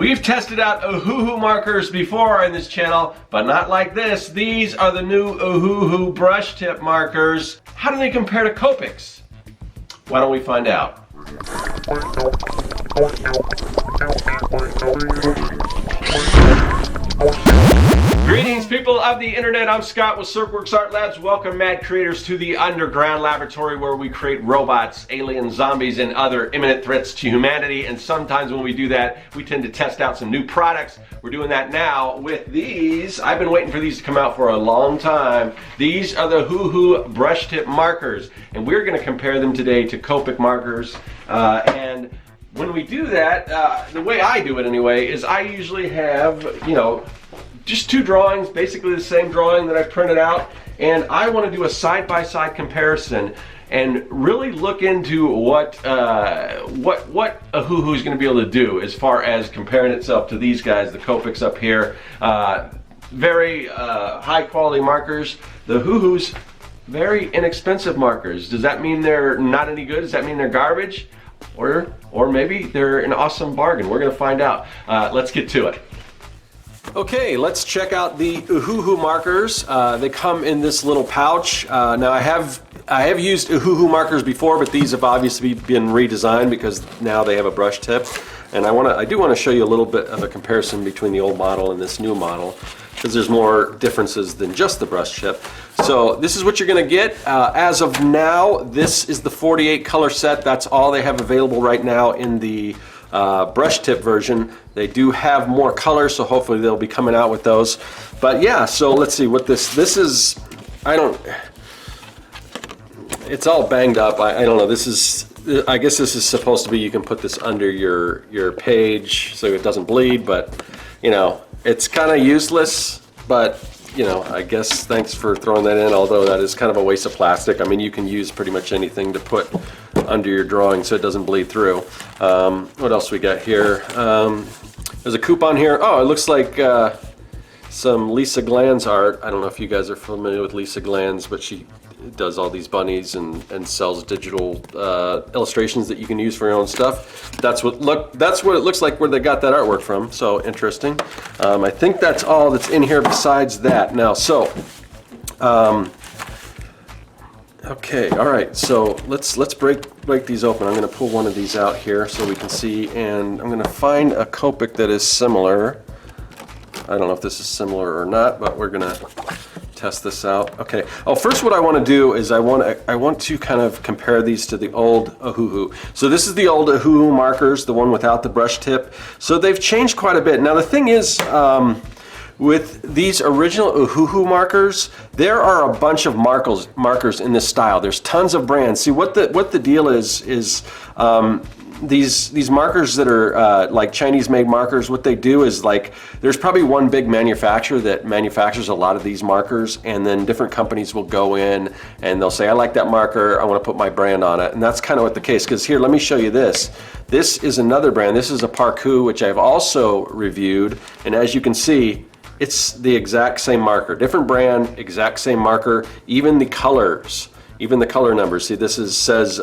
We've tested out Ohuhu markers before in this channel, but not like this. These are the new Ohuhu brush tip markers. How do they compare to Copics? Why don't we find out? Greetings, people of the internet. I'm Scott with Serkworks Art Labs. Welcome, mad creators, to the underground laboratory where we create robots, aliens, zombies, and other imminent threats to humanity. And sometimes when we do that, we tend to test out some new products. We're doing that now with these. I've been waiting for these to come out for a long time. These are the Ohuhu brush tip markers, and we're going to compare them today to Copic markers. And when we do that, the way I do it anyway, is I usually have, just two drawings, basically the same drawing that I printed out, and I want to do a side-by-side comparison and really look into what Ohuhu is going to be able to do as far as comparing itself to these guys, the Copics up here. Very high-quality markers. The Ohuhu's very inexpensive markers. Does that mean they're not any good? Does that mean they're garbage? Or maybe they're an awesome bargain. We're going to find out. Let's get to it. Okay, let's check out the Ohuhu markers. They come in this little pouch. Now I have used Ohuhu markers before, but these have obviously been redesigned because now they have a brush tip. And I do want to show you a little bit of a comparison between the old model and this new model, because there's more differences than just the brush tip. So this is what you're going to get. As of now, this is the 48 color set. That's all they have available right now in the brush tip version. They do have more colors, so hopefully they'll be coming out with those. But yeah, so let's see what this is. It's all banged up. I don't know. I guess this is supposed to be, you can put this under your page so it doesn't bleed, but it's kind of useless. But I guess thanks for throwing that in, although that is kind of a waste of plastic. I mean, you can use pretty much anything to put under your drawing so it doesn't bleed through. What else we got here? There's a coupon here. Oh, it looks like some Lisa Glanz art. I don't know if you guys are familiar with Lisa Glanz, but she does all these bunnies and sells digital illustrations that you can use for your own stuff. That's what it looks like where they got that artwork from. So interesting. I think that's all that's in here besides that. Now, so okay, all right. So let's break these open. I'm going to pull one of these out here so we can see, and I'm going to find a Copic that is similar. I don't know if this is similar or not, but we're going to test this out. Okay. Oh, first what I want to do is I want to kind of compare these to the old Ohuhu. So this is the old Ohuhu markers, the one without the brush tip. So they've changed quite a bit. Now the thing is, with these original Ohuhu markers, there are a bunch of markers in this style. There's tons of brands. See, what the deal is these markers that are like Chinese-made markers, what they do is, like, there's probably one big manufacturer that manufactures a lot of these markers, and then different companies will go in and they'll say, I like that marker, I want to put my brand on it. And that's kind of what the case, because here, let me show you this. This is another brand. This is a Parku, which I've also reviewed, and as you can see, it's the exact same marker. Different brand, exact same marker, even the colors, even the color numbers. See, this says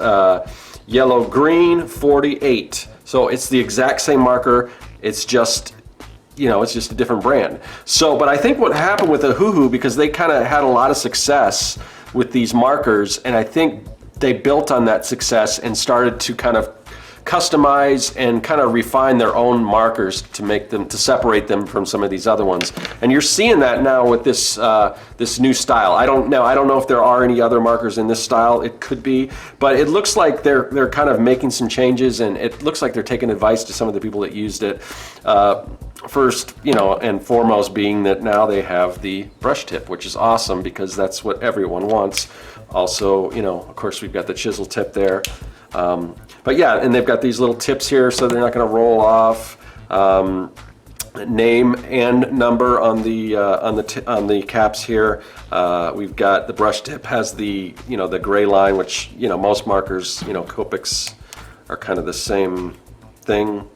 yellow green 48. So it's the exact same marker. It's just, it's just a different brand. So, but I think what happened with Ohuhu, because they kind of had a lot of success with these markers, and I think they built on that success and started to kind of customize and kind of refine their own markers to separate them from some of these other ones. And you're seeing that now with this this new style. I don't know if there are any other markers in this style. It could be, but it looks like they're kind of making some changes, and it looks like they're taking advice to some of the people that used it. First, and foremost being that now they have the brush tip, which is awesome because that's what everyone wants. Also, of course, we've got the chisel tip there. But yeah, and they've got these little tips here so they're not going to roll off. Name and number on the caps here. We've got the brush tip has the the gray line, which most markers Copics are kind of the same thing.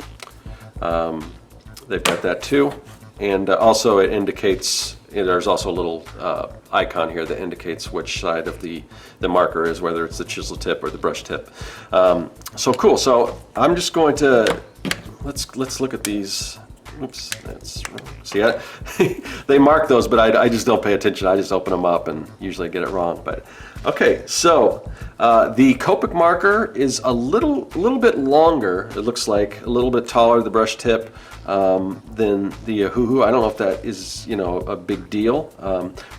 They've got that too, and also it indicates. There's also a little icon here that indicates which side of the marker is, whether it's the chisel tip or the brush tip. So cool. So I'm just going to let's look at these Oops, that's wrong. See, they mark those, but I just don't pay attention. I just open them up and usually get it wrong. But okay, so the Copic marker is a little bit longer. It looks like a little bit taller, the brush tip, than the Ohuhu. I don't know if that is, you know, a big deal,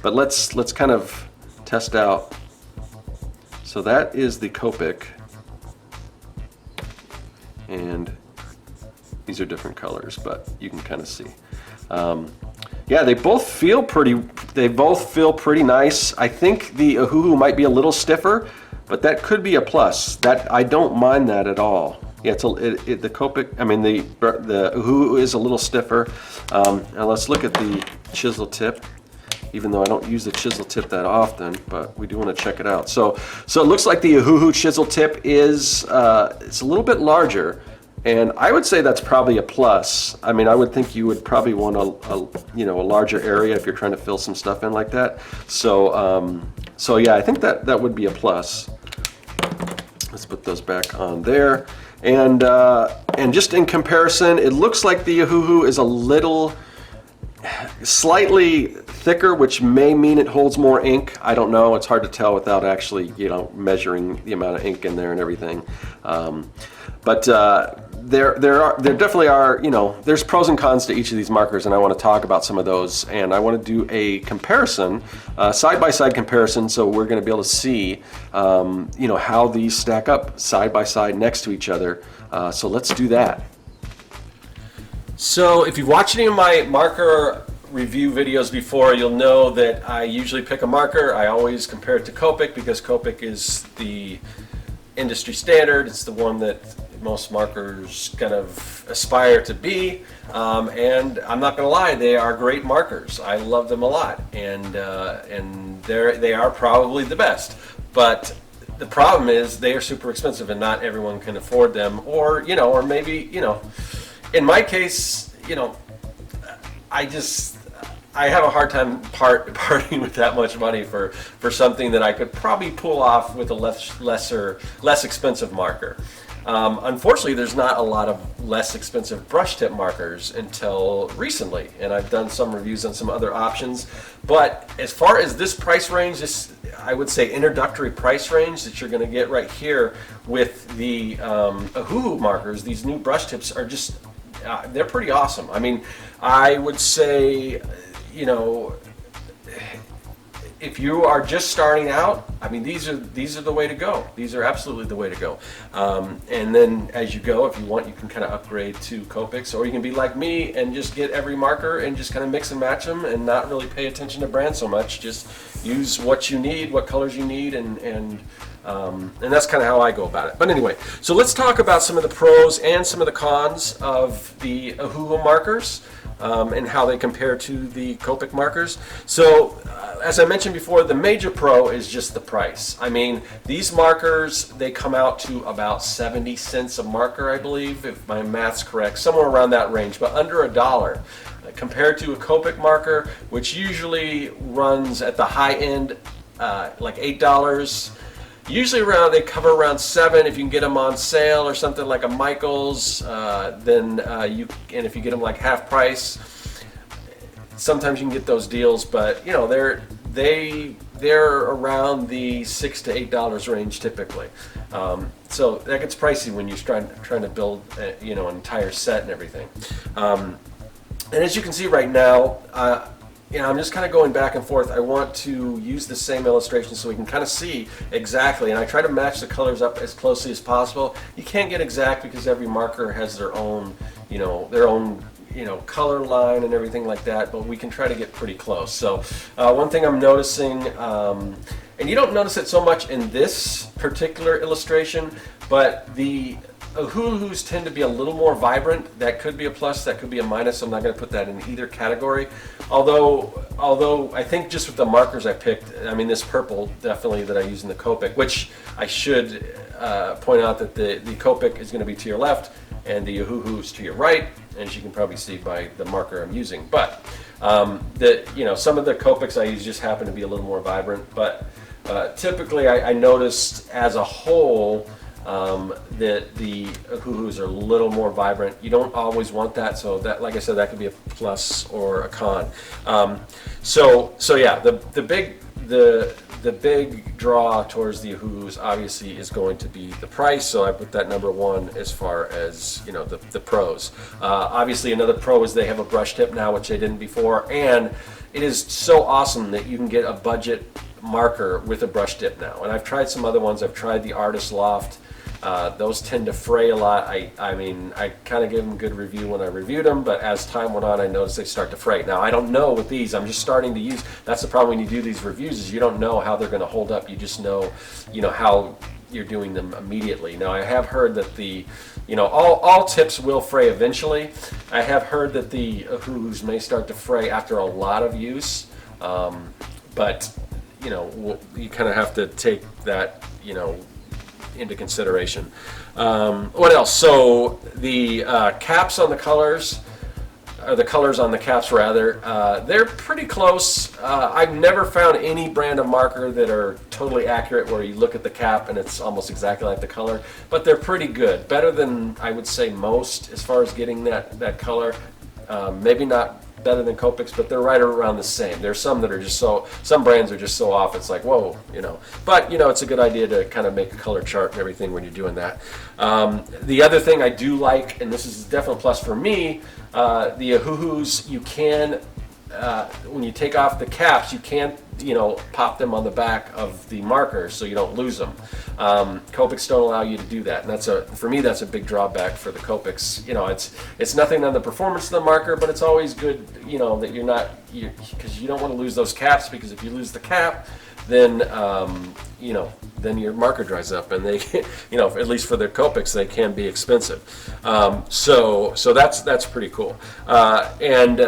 but let's kind of test out. So that is the Copic, and these are different colors, but you can kind of see. Yeah, they both feel pretty nice. I think the Ohuhu might be a little stiffer, but that could be a plus. That I don't mind that at all. Yeah, the Copic, I mean the Ohuhu is a little stiffer. Now let's look at the chisel tip, even though I don't use the chisel tip that often, but we do want to check it out. So it looks like the Ohuhu chisel tip is it's a little bit larger. And I would say that's probably a plus. I mean, I would think you would probably want a larger area if you're trying to fill some stuff in like that. So yeah, I think that would be a plus. Let's put those back on there. And just in comparison, it looks like the Ohuhu is a little slightly thicker, which may mean it holds more ink. I don't know. It's hard to tell without actually, you know, measuring the amount of ink in there and everything. But there definitely are, you know, there's pros and cons to each of these markers, and I want to talk about some of those, and I want to do a comparison, side-by-side comparison, so we're going to be able to see, you know, how these stack up side by side next to each other. So let's do that. So if you've watched any of my marker review videos before, you'll know that I usually pick a marker. I always compare it to Copic because Copic is the industry standard. It's the one that most markers kind of aspire to be, and I'm not going to lie, they are great markers. I love them a lot, and they are probably the best. But the problem is they are super expensive, and not everyone can afford them, or maybe, you know, in my case, you know, I have a hard time parting with that much money for something that I could probably pull off with a less expensive marker. Unfortunately, there's not a lot of less expensive brush tip markers until recently, and I've done some reviews on some other options. But as far as this price range, this, I would say, introductory price range that you're going to get right here with the Ohuhu markers, these new brush tips are just, they're pretty awesome. I mean, I would say, you know, if you are just starting out, I mean, these are the way to go. These are absolutely the way to go. And then as you go, if you want, you can kind of upgrade to Copics, or you can be like me and just get every marker and just kind of mix and match them and not really pay attention to brand so much. Just use what you need, what colors you need, and that's kind of how I go about it. But anyway, so let's talk about some of the pros and some of the cons of the Ohuhu markers. And how they compare to the Copic markers. So, as I mentioned before, the major pro is just the price. I mean, these markers, they come out to about 70 cents a marker, I believe, if my math's correct, somewhere around that range, but under $1. Compared to a Copic marker, which usually runs at the high end, like $8. Usually they cover around $7 if you can get them on sale or something like a Michaels. And if you get them like half price, sometimes you can get those deals. But you know, they're around the $6 to $8 range typically. So that gets pricey when you're trying to build an entire set and everything. And as you can see right now. I'm just kind of going back and forth. I want to use the same illustration so we can kind of see exactly, and I try to match the colors up as closely as possible. You can't get exact because every marker has their own color line and everything like that, but we can try to get pretty close. So one thing I'm noticing, and you don't notice it so much in this particular illustration, but the Ohuhus tend to be a little more vibrant. That could be a plus, that could be a minus. I'm not going to put that in either category. Although I think just with the markers I picked, I mean, this purple definitely that I use in the Copic, which I should point out that the Copic is going to be to your left and the Ohuhu is to your right, as you can probably see by the marker I'm using. But some of the Copics I use just happen to be a little more vibrant. But typically I noticed as a whole, The Ohuhus are a little more vibrant. You don't always want that, so that, like I said, that could be a plus or a con. So yeah, the big draw towards the Ohuhus obviously is going to be the price. So I put that number one as far as, you know, the pros. Obviously another pro is they have a brush tip now, which they didn't before, and it is so awesome that you can get a budget marker with a brush tip now. And I've tried some other ones. I've tried the Artist Loft. Those tend to fray a lot. I mean, I kind of gave them a good review when I reviewed them, but as time went on, I noticed they start to fray. Now, I don't know with these. I'm just starting to use. That's the problem when you do these reviews, is you don't know how they're going to hold up. You just know, you know, how you're doing them immediately. Now, I have heard that the, you know, all tips will fray eventually. I have heard that the Ohuhus may start to fray after a lot of use, but you know, you kind of have to take that, you know, into consideration. What else? So the caps on the colors, or the colors on the caps rather, they're pretty close. I've never found any brand of marker that are totally accurate where you look at the cap and it's almost exactly like the color, but they're pretty good. Better than, I would say, most as far as getting that color. Maybe not better than Copic's, but they're right around the same. There's some that are just so, some brands are just so off, it's like, whoa, you know. But, you know, it's a good idea to kind of make a color chart and everything when you're doing that. The other thing I do like, and this is definitely a plus for me, the Ohuhus, you can, when you take off the caps, you can't, you know, pop them on the back of the marker so you don't lose them. Copics don't allow you to do that, and that's for me, that's a big drawback for the Copics. You know, it's nothing on the performance of the marker, but it's always good, you know, that you're not, because you don't want to lose those caps, because if you lose the cap, then you know, then your marker dries up, and they, you know, at least for the Copics, they can be expensive. So that's pretty cool. And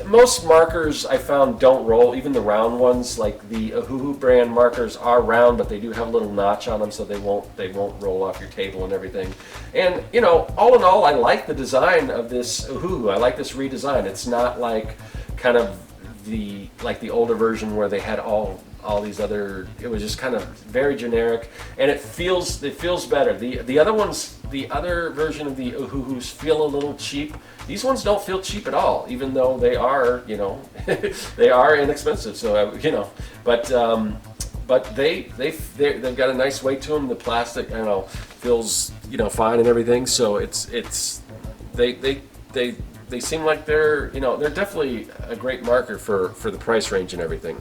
most markers I found don't roll, even the round ones, like the Ohuhu brand markers are round, but they do have a little notch on them, so they won't roll off your table and everything. And you know, all in all, I like the design of this Ohuhu. I like this redesign. It's not like kind of the older version where they had all these other, it was just kind of very generic, and it feels better. The other ones, the other version of the Ohuhus feel a little cheap. These ones don't feel cheap at all, even though they are, you know, they are inexpensive. So you know, but they've got a nice weight to them. The plastic, I don't know, feels, you know, fine and everything. So they seem like they're, you know, they're definitely a great marker for the price range and everything.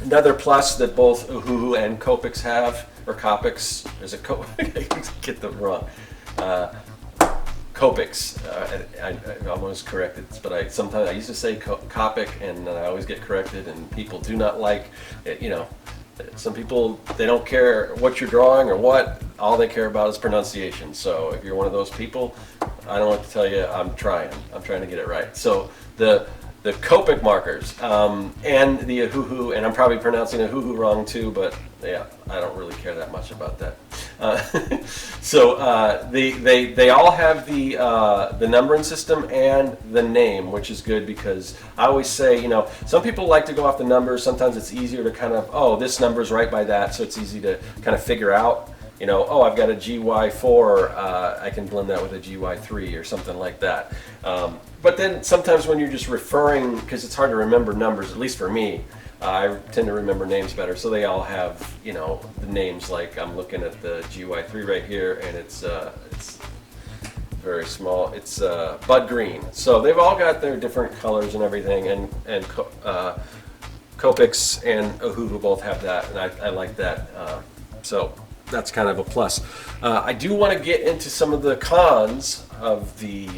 Another plus that both Ohuhu and Copics have, or Copics, is it I get them wrong. Copics, I almost corrected, but sometimes I used to say Copic, and I always get corrected, and people do not like it, you know. Some people, they don't care what you're drawing or what, all they care about is pronunciation. So if you're one of those people, I don't like to tell you, I'm trying to get it right. So the Copic markers and the Ohuhu, and I'm probably pronouncing Ohuhu wrong too, but yeah, I don't really care that much about that. So they all have the numbering system and the name, which is good, because I always say, you know, some people like to go off the numbers. Sometimes it's easier to kind of, oh, this number's right by that, so it's easy to kind of figure out. You know, oh, I've got a GY4, I can blend that with a GY3 or something like that. But then sometimes when you're just referring, because it's hard to remember numbers, at least for me, I tend to remember names better. So they all have, you know, the names, like I'm looking at the GY3 right here, and it's very small. It's Bud Green. So they've all got their different colors and everything, and Copics and Ohuhu both have that, and I like that. So that's kind of a plus. I do want to get into some of the cons of the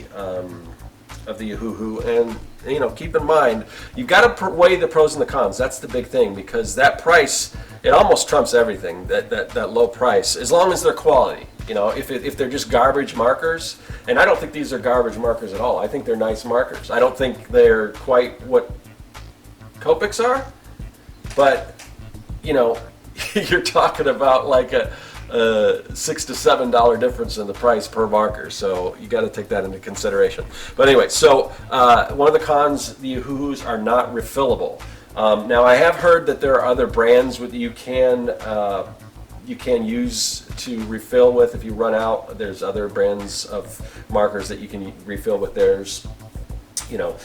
Ohuhu, and you know, keep in mind, you've got to weigh the pros and the cons. That's the big thing, because that price, it almost trumps everything. That low price, as long as they're quality. You know, if they're just garbage markers, and I don't think these are garbage markers at all. I think they're nice markers. I don't think they're quite what Copics are, but you know, you're talking about like a $6 to $7 difference in the price per marker, so you got to take that into consideration. But anyway, so one of the cons, the Ohuhus are not refillable. Now I have heard that there are other brands with you can you can use to refill with if you run out. There's other brands of markers that you can refill with theirs. You know,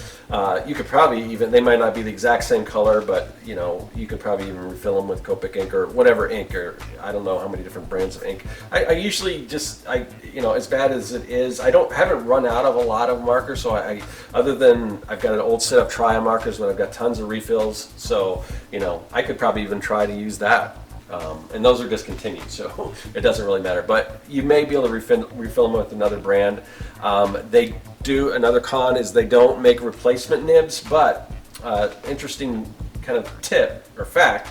you could probably even, they might not be the exact same color, but you know, you could probably even refill them with Copic ink or whatever ink, or I don't know how many different brands of ink. I usually just, you know, as bad as it is, haven't run out of a lot of markers, so other than I've got an old set of Tria markers, but I've got tons of refills, so you know, I could probably even try to use that. And those are discontinued, so it doesn't really matter. But you may be able to refill them with another brand. They do, another con is they don't make replacement nibs, but interesting kind of tip or fact,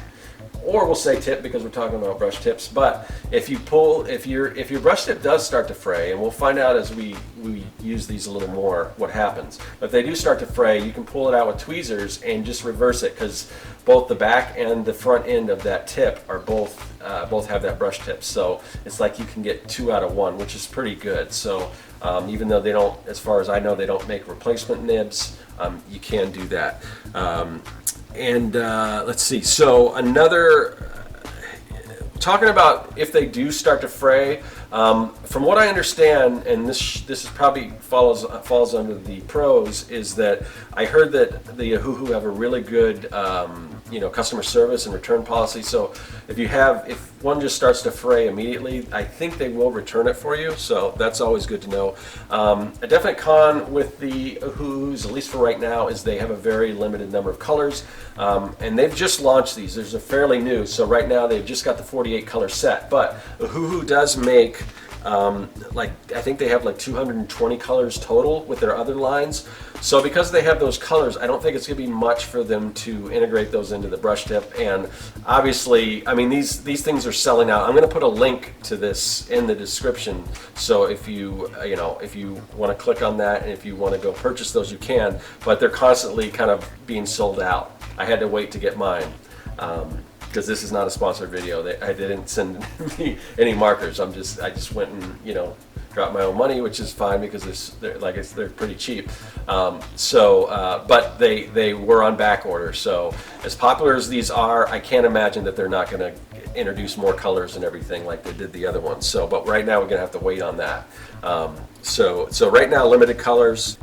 or we'll say tip because we're talking about brush tips, but if your brush tip does start to fray, and we'll find out as we use these a little more what happens, but if they do start to fray, you can pull it out with tweezers and just reverse it, because both the back and the front end of that tip are both have that brush tip, so it's like you can get 2 out of 1, which is pretty good. So even though they don't, as far as I know, they don't make replacement nibs, you can do that. Let's see, so talking about if they do start to fray, from what I understand, and this is probably falls under the pros, is that I heard that the Ohuhu have a really good you know, customer service and return policy. So if one just starts to fray immediately, I think they will return it for you. So that's always good to know. A definite con with the Ohuhus, at least for right now, is they have a very limited number of colors, and they've just launched these. There's a fairly new, so right now they've just got the 48 color set. But Ohuhu does make like, I think they have like 220 colors total with their other lines. So because they have those colors, I don't think it's going to be much for them to integrate those into the brush tip. And obviously, I mean, these things are selling out. I'm going to put a link to this in the description. So if you want to click on that, and if you want to go purchase those, you can. But they're constantly kind of being sold out. I had to wait to get mine. Because this is not a sponsored video. I didn't send me any markers. I just went and, you know, dropped my own money, which is fine because they're pretty cheap. But they were on back order. So as popular as these are, I can't imagine that they're not going to introduce more colors and everything like they did the other ones. So, but right now we're going to have to wait on that. So right now, limited colors.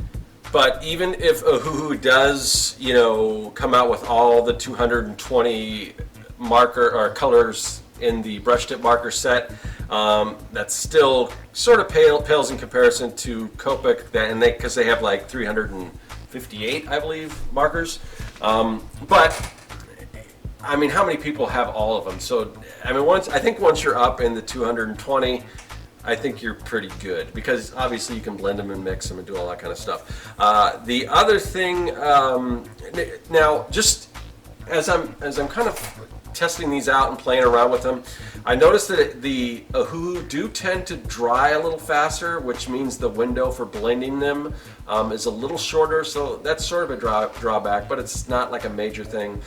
But even if Ohuhu does, you know, come out with all the 220 marker or colors in the brush tip marker set, that's still sort of pales in comparison to Copic, because they have like 358, I believe, markers. But I mean, how many people have all of them? So I mean, I think once you're up in the 220, I think you're pretty good, because obviously you can blend them and mix them and do all that kind of stuff. The other thing, now just as I'm kind of testing these out and playing around with them, I noticed that the Ohuhu do tend to dry a little faster, which means the window for blending them is a little shorter, so that's sort of a drawback, but it's not like a major thing.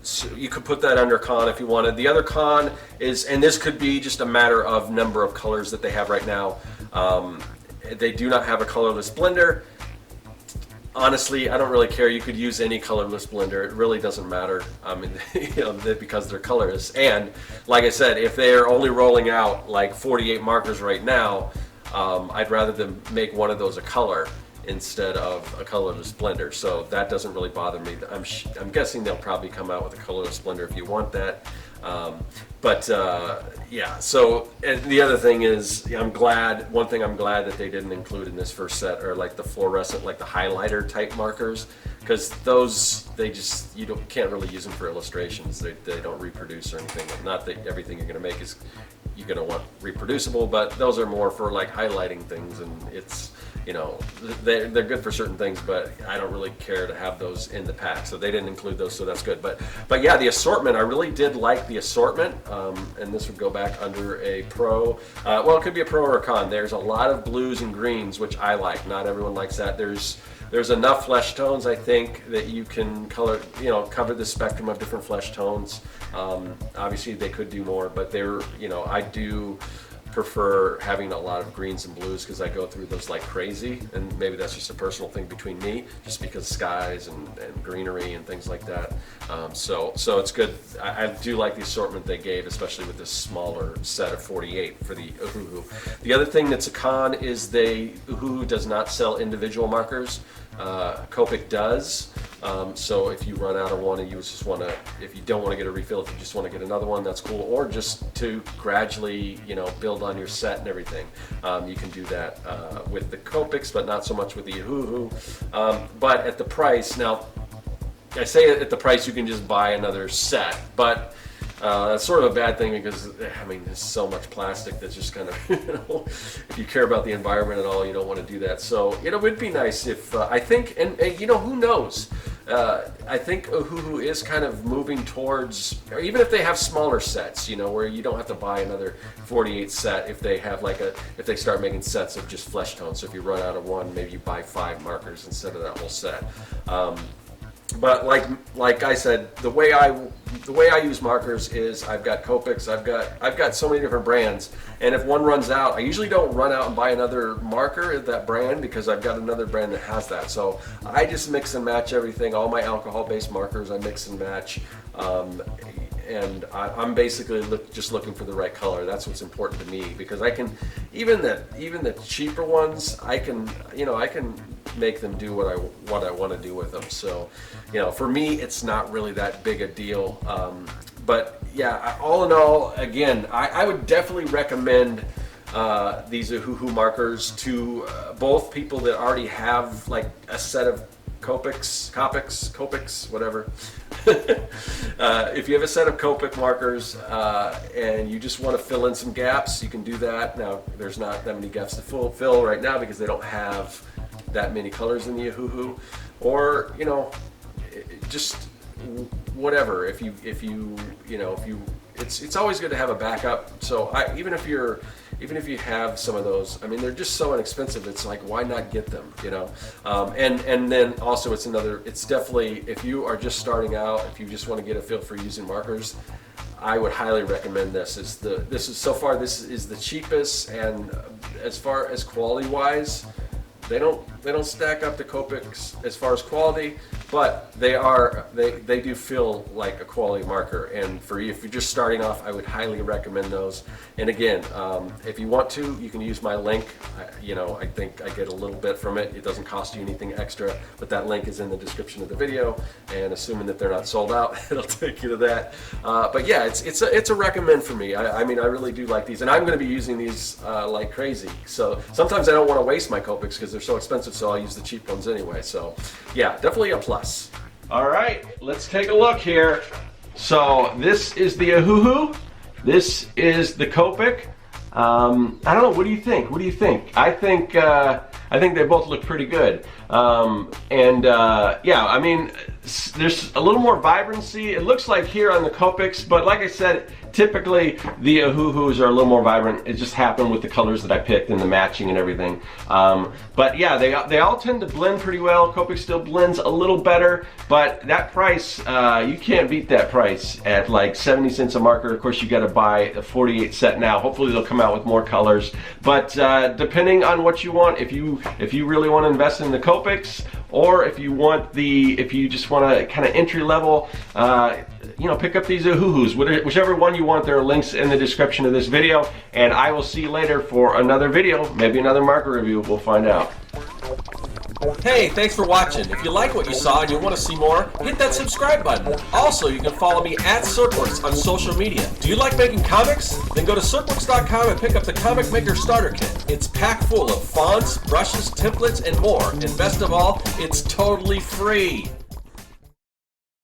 So you could put that under con if you wanted. The other con is, and this could be just a matter of number of colors that they have right now, they do not have a colorless blender. Honestly, I don't really care. You could use any colorless blender. It really doesn't matter, you know, because they're colorless. And like I said, if they're only rolling out like 48 markers right now, I'd rather them make one of those a color instead of a colorless blender. So that doesn't really bother me. I'm guessing they'll probably come out with a colorless blender if you want that. Yeah, so, and the other thing is, one thing I'm glad that they didn't include in this first set are like the fluorescent, like the highlighter type markers, because those, you can't really use them for illustrations. They don't reproduce or anything. Not that everything you're going to make is you're going to want reproducible, but those are more for like highlighting things, and it's, you know, they're good for certain things, but I don't really care to have those in the pack, so they didn't include those, so that's good. But yeah, the assortment, I really did like the assortment, and this would go back under a pro. Well, it could be a pro or a con. There's a lot of blues and greens, which I like. Not everyone likes that. There's enough flesh tones, I think, that you can cover the spectrum of different flesh tones. Obviously, they could do more, but I do prefer having a lot of greens and blues because I go through those like crazy, and maybe that's just a personal thing between me, just because skies and greenery and things like that. So it's good. I do like the assortment they gave, especially with this smaller set of 48 for the Ohuhu. The other thing that's a con is Ohuhu does not sell individual markers. Copic does. So if you run out of one and you just want to, if you don't want to get a refill, if you just want to get another one, that's cool. Or just to gradually, build on your set and everything. You can do that with the Copics, but not so much with the Ohuhu. But at the price, now I say at the price you can just buy another set, but that's sort of a bad thing because, there's so much plastic that's just kind of, if you care about the environment at all, you don't want to do that. So, it'd be nice if, I think, and who knows? I think Ohuhu is kind of moving towards, or even if they have smaller sets, where you don't have to buy another 48 set if they have if they start making sets of just flesh tones. So if you run out of one, maybe you buy 5 markers instead of that whole set. But like I said, the way I use markers is I've got Copics, I've got so many different brands, and if one runs out, I usually don't run out and buy another marker at that brand because I've got another brand that has that. So I just mix and match everything. All my alcohol-based markers I mix and match. And I'm basically just looking for the right color. That's what's important to me, because I can, even the cheaper ones, I can make them do what I want to do with them. So, for me, it's not really that big a deal. But yeah, all in all, again, I would definitely recommend these Ohuhu markers to both people that already have like a set of Copics, whatever. If you have a set of Copic markers and you just want to fill in some gaps, you can do that. Now, there's not that many gaps to fill right now because they don't have that many colors in the Ohuhu. Or, just whatever. It's always good to have a backup. So even if you have some of those, they're just so inexpensive. It's like, why not get them? And then also it's definitely, if you are just starting out, if you just want to get a feel for using markers, I would highly recommend this. This is the cheapest, and as far as quality wise, they don't stack up to Copics as far as quality, but they do feel like a quality marker. And if you're just starting off, I would highly recommend those. And again, if you want to, you can use my link. I think I get a little bit from it. It doesn't cost you anything extra, but that link is in the description of the video. And assuming that they're not sold out, it'll take you to that. But yeah, it's a recommend for me. I really do like these, and I'm going to be using these like crazy. So sometimes I don't want to waste my Copics because they're so expensive, so I'll use the cheap ones anyway. So yeah, definitely a plus. All right, let's take a look here. So this is the Ohuhu. This is the Copic. I don't know. What do you think? I think they both look pretty good. Yeah, there's a little more vibrancy. It looks like here on the Copics, but like I said, typically the Ohuhus are a little more vibrant. It just happened with the colors that I picked and the matching and everything. But yeah, they all tend to blend pretty well. Copic still blends a little better, but that price, you can't beat that price at like 70 cents a marker. Of course, you got to buy a 48 set now. Hopefully they'll come out with more colors, but depending on what you want, if you really want to invest in the Copics, or if you just want to kind of entry level, pick up these Ohuhus, whichever one you want. There are links in the description of this video, and I will see you later for another video, maybe another marker review. We'll find out. Hey, thanks for watching. If you like what you saw and you want to see more, hit that subscribe button. Also, you can follow me at Serkworks on social media. Do you like making comics? Then go to Serkworks.com and pick up the Comic Maker Starter Kit. It's packed full of fonts, brushes, templates, and more. And best of all, it's totally free.